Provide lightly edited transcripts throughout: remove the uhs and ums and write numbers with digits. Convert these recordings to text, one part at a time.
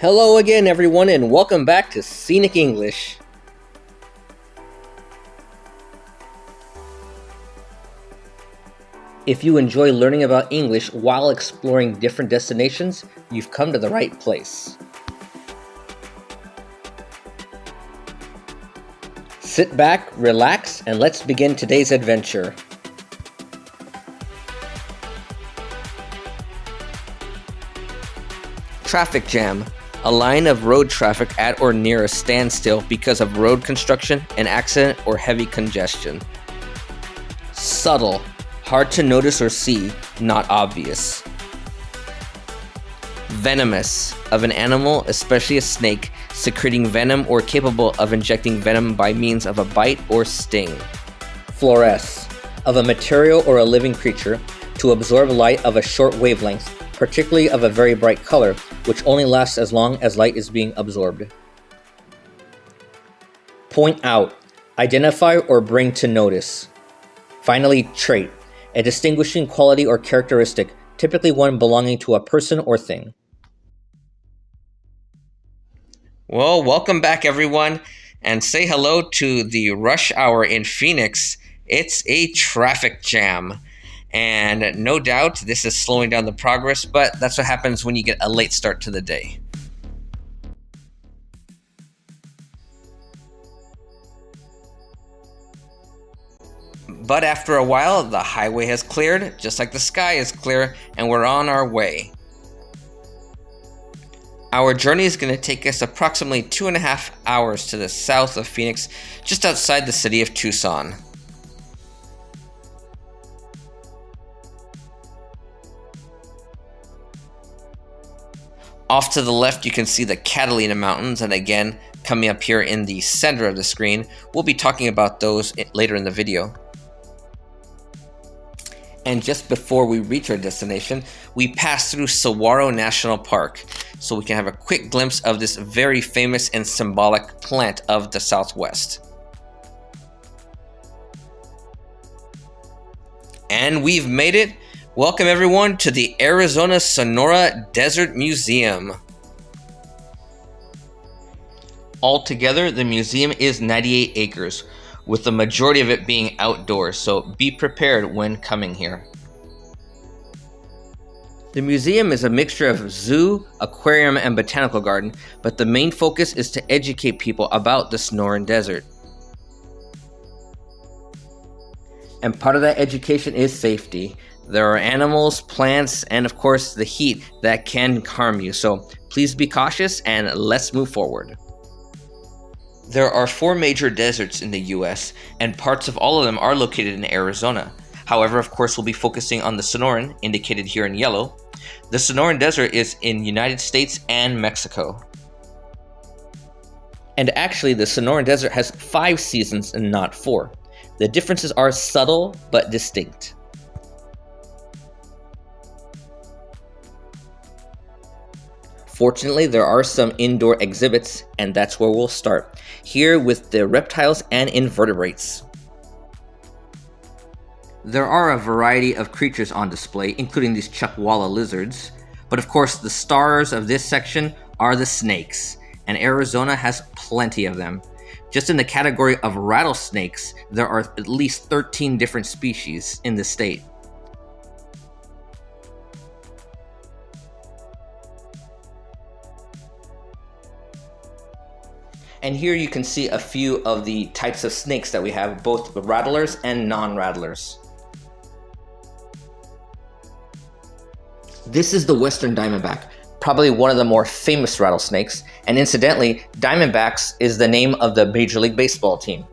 Hello again, everyone, and welcome back to Scenic English. If you enjoy learning about English while exploring different destinations, you've come to the right place. Sit back, relax, and let's begin today's adventure. Traffic jam. A line of road traffic at or near a standstill because of road construction, an accident, or heavy congestion. Subtle. Hard to notice or see, not obvious. Venomous. Of an animal, especially a snake, secreting venom or capable of injecting venom by means of a bite or sting. Fluoresce. Of a material or a living creature, to absorb light of a short wavelength, particularly of a very bright color, which only lasts as long as light is being absorbed. Point out. Identify or bring to notice. Finally, trait. A distinguishing quality or characteristic, typically one belonging to a person or thing. Well, welcome back, everyone, and say hello to the rush hour in Phoenix. It's a traffic jam. And no doubt this is slowing down the progress, but that's what happens when you get a late start to the day. But after a while, the highway has cleared, just like the sky is clear, and we're on our way. Our journey is going to take us approximately 2.5 hours to the south of Phoenix, just outside the city of Tucson. Off to the left, you can see the Catalina Mountains, and again, coming up here in the center of the screen, we'll be talking about those later in the video. And just before we reach our destination, we pass through Saguaro National Park, so we can have a quick glimpse of this very famous and symbolic plant of the Southwest. And we've made it. Welcome everyone to the Arizona Sonora Desert Museum. Altogether, the museum is 98 acres, with the majority of it being outdoors, so be prepared when coming here. The museum is a mixture of zoo, aquarium, and botanical garden, but the main focus is to educate people about the Sonoran Desert. And part of that education is safety. There are animals, plants, and of course the heat that can harm you, so please be cautious and let's move forward. There are 4 major deserts in the US, and parts of all of them are located in Arizona. However, of course, we'll be focusing on the Sonoran, indicated here in yellow. The Sonoran Desert is in United States and Mexico. And actually, the Sonoran Desert has 5 seasons and not 4. The differences are subtle but distinct. Fortunately, there are some indoor exhibits, and that's where we'll start, here with the reptiles and invertebrates. There are a variety of creatures on display, including these chuckwalla lizards, but of course the stars of this section are the snakes, and Arizona has plenty of them. Just in the category of rattlesnakes, there are at least 13 different species in the state. And here you can see a few of the types of snakes that we have, both rattlers and non-rattlers. This is the western diamondback, probably one of the more famous rattlesnakes, and incidentally, Diamondbacks is the name of the Major League Baseball team.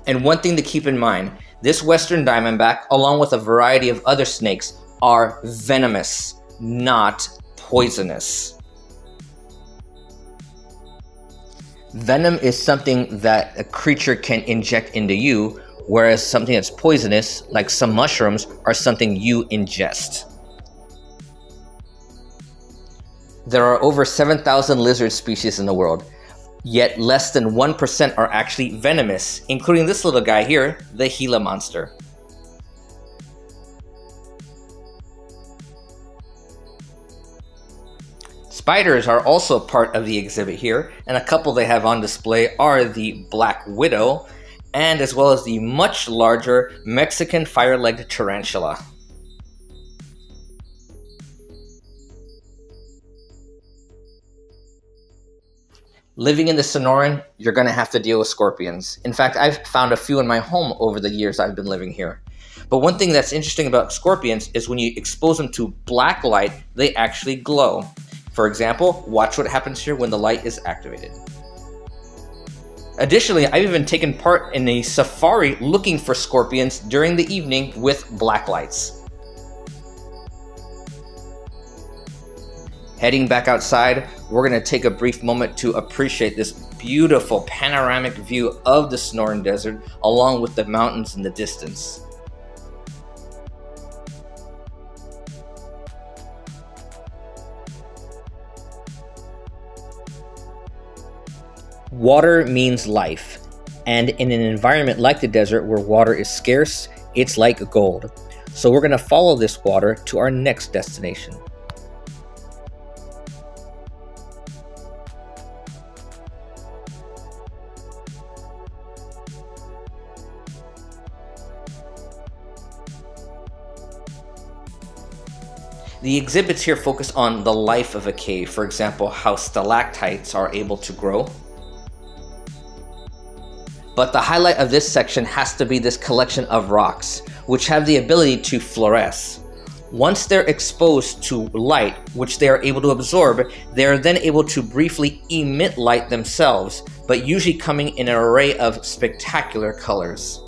And one thing to keep in mind, this western diamondback, along with a variety of other snakes, are venomous, not poisonous. Venom is something that a creature can inject into you, whereas something that's poisonous, like some mushrooms, are something you ingest. There are over 7,000 lizard species in the world, yet less than 1% are actually venomous, including this little guy here, the Gila monster. Spiders are also part of the exhibit here, and a couple they have on display are the black widow, and as well as the much larger Mexican fire-legged tarantula. Living in the Sonoran, you're going to have to deal with scorpions. In fact, I've found a few in my home over the years I've been living here. But one thing that's interesting about scorpions is when you expose them to black light, they actually glow. For example, watch what happens here when the light is activated. Additionally, I've even taken part in a safari looking for scorpions during the evening with black lights. Heading back outside, we're going to take a brief moment to appreciate this beautiful panoramic view of the Sonoran Desert along with the mountains in the distance. Water means life, and in an environment like the desert where water is scarce, it's like gold. So we're going to follow this water to our next destination. The exhibits here focus on the life of a cave, for example, how stalactites are able to grow. But the highlight of this section has to be this collection of rocks, which have the ability to fluoresce. Once they're exposed to light, which they are able to absorb, they are then able to briefly emit light themselves, but usually coming in an array of spectacular colors.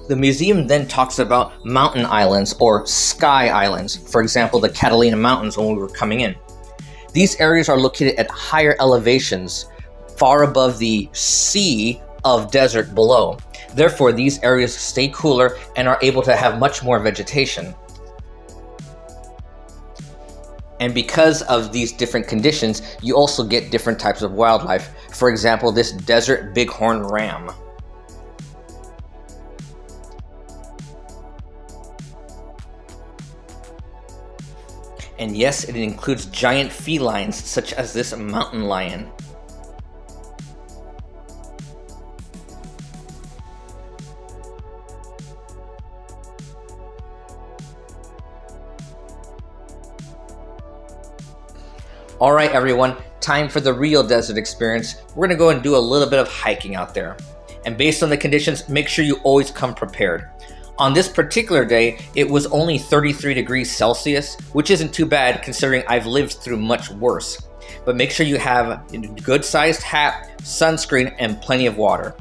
The museum then talks about mountain islands or sky islands, for example, the Catalina Mountains when we were coming in. These areas are located at higher elevations, far above the sea of desert below. Therefore, these areas stay cooler and are able to have much more vegetation. And because of these different conditions, you also get different types of wildlife. For example, this desert bighorn ram. And yes, it includes giant felines such as this mountain lion. Alright everyone, time for the real desert experience. We're going to go and do a little bit of hiking out there. And based on the conditions, make sure you always come prepared. On this particular day, it was only 33 degrees Celsius, which isn't too bad considering I've lived through much worse. But make sure you have a good-sized hat, sunscreen, and plenty of water.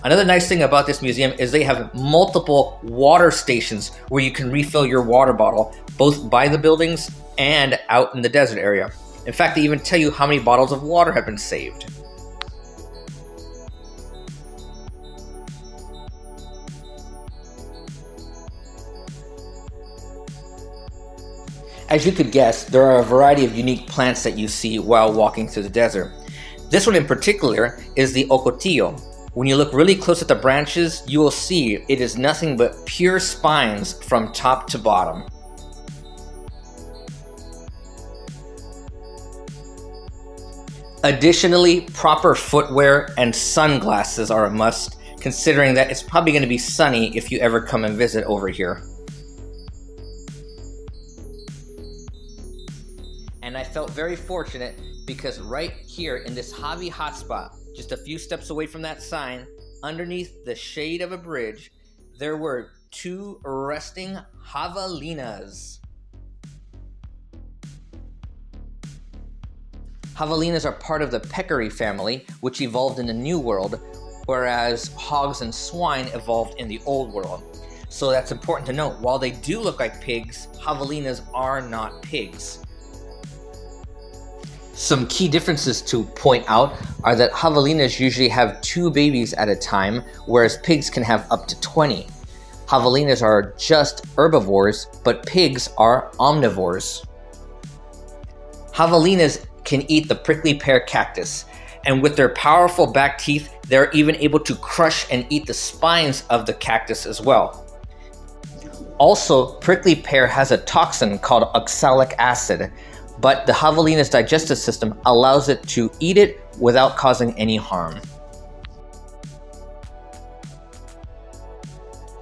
Another nice thing about this museum is they have multiple water stations where you can refill your water bottle, both by the buildings and out in the desert area. In fact, they even tell you how many bottles of water have been saved. As you could guess, there are a variety of unique plants that you see while walking through the desert. This one in particular is the ocotillo. When you look really close at the branches, you will see it is nothing but pure spines from top to bottom. Additionally, proper footwear and sunglasses are a must, considering that it's probably going to be sunny if you ever come and visit over here. And I felt very fortunate because right here in this Javi hotspot, just a few steps away from that sign, underneath the shade of a bridge, there were two resting javelinas. Javelinas are part of the peccary family, which evolved in the New World, whereas hogs and swine evolved in the Old World. So that's important to note. While they do look like pigs, javelinas are not pigs. Some key differences to point out are that javelinas usually have 2 babies at a time, whereas pigs can have up to 20. Javelinas are just herbivores, but pigs are omnivores. Javelinas can eat the prickly pear cactus, And with their powerful back teeth, they're even able to crush and eat the spines of the cactus as well. Also, prickly pear has a toxin called oxalic acid, but the javelina's digestive system allows it to eat it without causing any harm.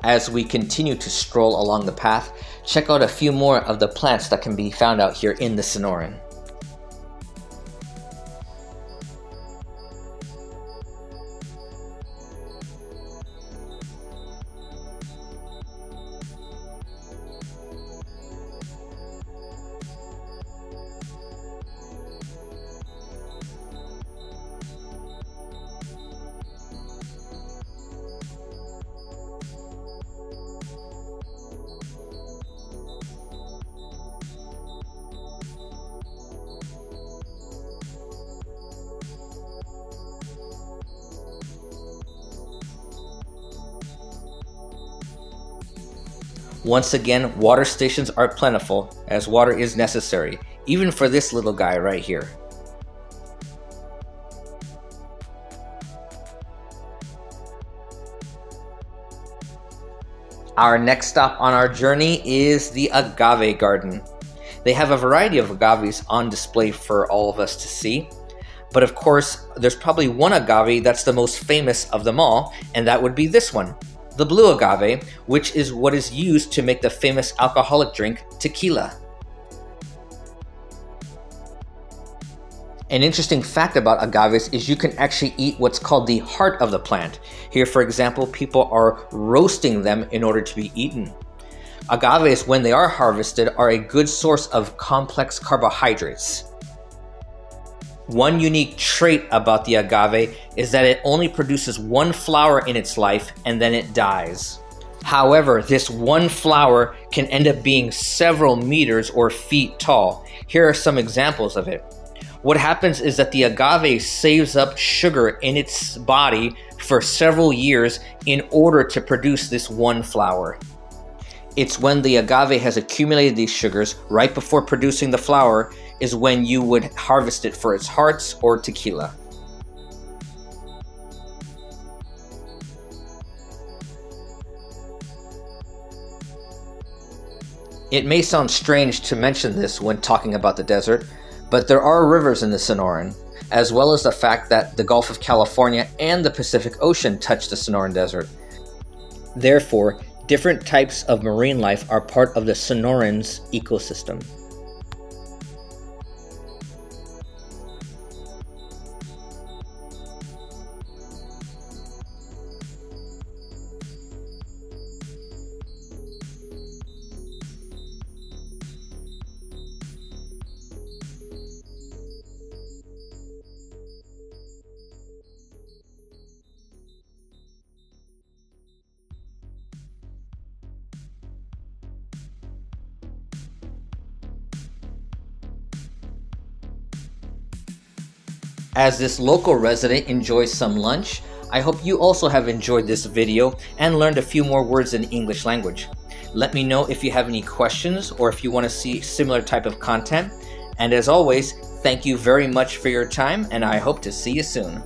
As we continue to stroll along the path, check out a few more of the plants that can be found out here in the Sonoran. Once again, water stations are plentiful, as water is necessary, even for this little guy right here. Our next stop on our journey is the agave garden. They have a variety of agaves on display for all of us to see. But of course, there's probably one agave that's the most famous of them all, and that would be this one. The blue agave, which is what is used to make the famous alcoholic drink tequila. An interesting fact about agaves is you can actually eat what's called the heart of the plant. Here, for example, people are roasting them in order to be eaten. Agaves, when they are harvested, are a good source of complex carbohydrates. One unique trait about the agave is that it only produces one flower in its life and then it dies. However, this one flower can end up being several meters or feet tall. Here are some examples of it. What happens is that the agave saves up sugar in its body for several years in order to produce this one flower. It's when the agave has accumulated these sugars right before producing the flower is when you would harvest it for its hearts or tequila. It may sound strange to mention this when talking about the desert, but there are rivers in the Sonoran, as well as the fact that the Gulf of California and the Pacific Ocean touch the Sonoran Desert. Therefore, different types of marine life are part of the Sonoran's ecosystem. As this local resident enjoys some lunch, I hope you also have enjoyed this video and learned a few more words in the English language. Let me know if you have any questions or if you want to see similar type of content. And as always, thank you very much for your time, and I hope to see you soon.